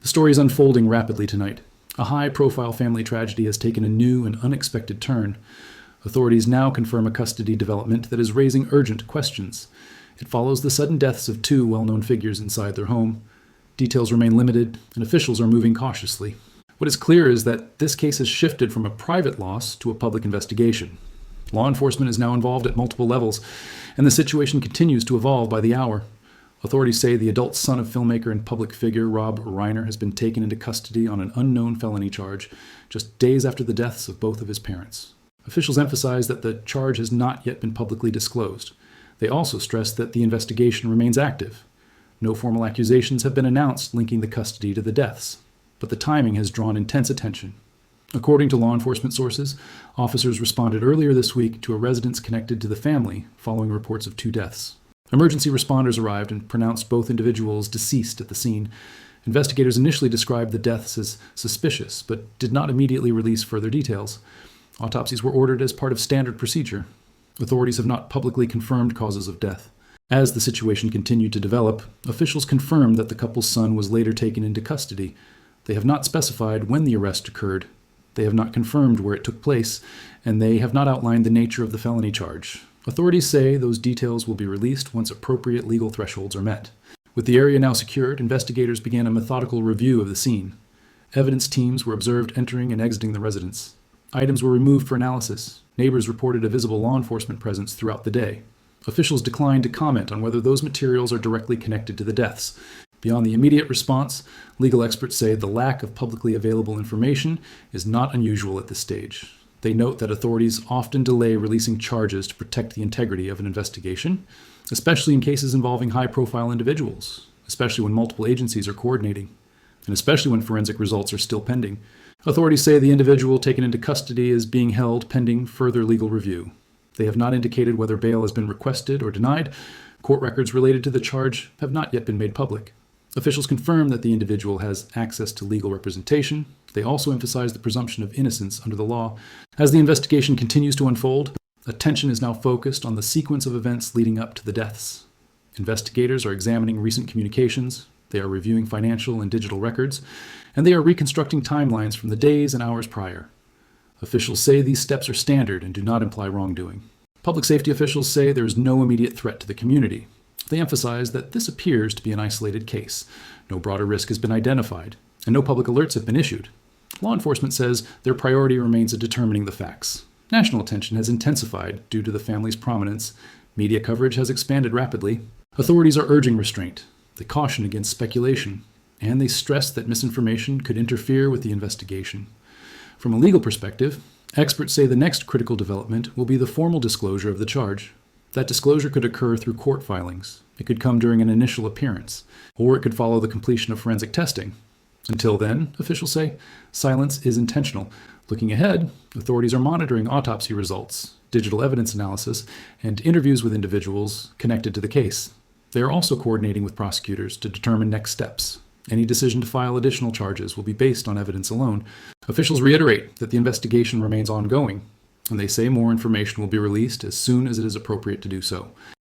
The story is unfolding rapidly tonight. A high-profile family tragedy has taken a new and unexpected turn. Authorities now confirm a custody development that is raising urgent questions. It follows the sudden deaths of two well-known figures inside their home. Details remain limited, and officials are moving cautiously. What is clear is that this case has shifted from a private loss to a public investigation. Law enforcement is now involved at multiple levels, and the situation continues to evolve by the hour. Authorities say the adult son of filmmaker and public figure Rob Reiner has been taken into custody on an unknown felony charge just days after the deaths of both of his parents. Officials emphasize that the charge has not yet been publicly disclosed. They also stress that the investigation remains active. No formal accusations have been announced linking the custody to the deaths, but the timing has drawn intense attention. According to law enforcement sources, officers responded earlier this week to a residence connected to the family following reports of two deaths. Emergency responders arrived and pronounced both individuals deceased at the scene. Investigators initially described the deaths as suspicious, but did not immediately release further details. Autopsies were ordered as part of standard procedure. Authorities have not publicly confirmed causes of death. As the situation continued to develop, officials confirmed that the couple's son was later taken into custody. They have not specified when the arrest occurred. They have not confirmed where it took place, and they have not outlined the nature of the felony charge. Authorities say those details will be released once appropriate legal thresholds are met. With the area now secured, investigators began a methodical review of the scene. Evidence teams were observed entering and exiting the residence. Items were removed for analysis. Neighbors reported a visible law enforcement presence throughout the day. Officials declined to comment on whether those materials are directly connected to the deaths. Beyond the immediate response, legal experts say the lack of publicly available information is not unusual at this stage. They note that authorities often delay releasing charges to protect the integrity of an investigation, especially in cases involving high-profile individuals, especially when multiple agencies are coordinating, and especially when forensic results are still pending. Authorities say the individual taken into custody is being held pending further legal review. They have not indicated whether bail has been requested or denied. Court records related to the charge have not yet been made public. Officials confirm that the individual has access to legal representation. They also emphasize the presumption of innocence under the law. As the investigation continues to unfold, attention is now focused on the sequence of events leading up to the deaths. Investigators are examining recent communications, they are reviewing financial and digital records, and they are reconstructing timelines from the days and hours prior. Officials say these steps are standard and do not imply wrongdoing. Public safety officials say there is no immediate threat to the community. They emphasize that this appears to be an isolated case. No broader risk has been identified, and no public alerts have been issued. Law enforcement says their priority remains at determining the facts. National attention has intensified due to the family's prominence. Media coverage has expanded rapidly. Authorities are urging restraint. They caution against speculation, and they stress that misinformation could interfere with the investigation. From a legal perspective, experts say the next critical development will be the formal disclosure of the charge. That disclosure could occur through court filings. It could come during an initial appearance, or it could follow the completion of forensic testing. Until then, officials say, silence is intentional. Looking ahead, authorities are monitoring autopsy results, digital evidence analysis, and interviews with individuals connected to the case. They are also coordinating with prosecutors to determine next steps. Any decision to file additional charges will be based on evidence alone. Officials reiterate that the investigation remains ongoing, and they say more information will be released as soon as it is appropriate to do so.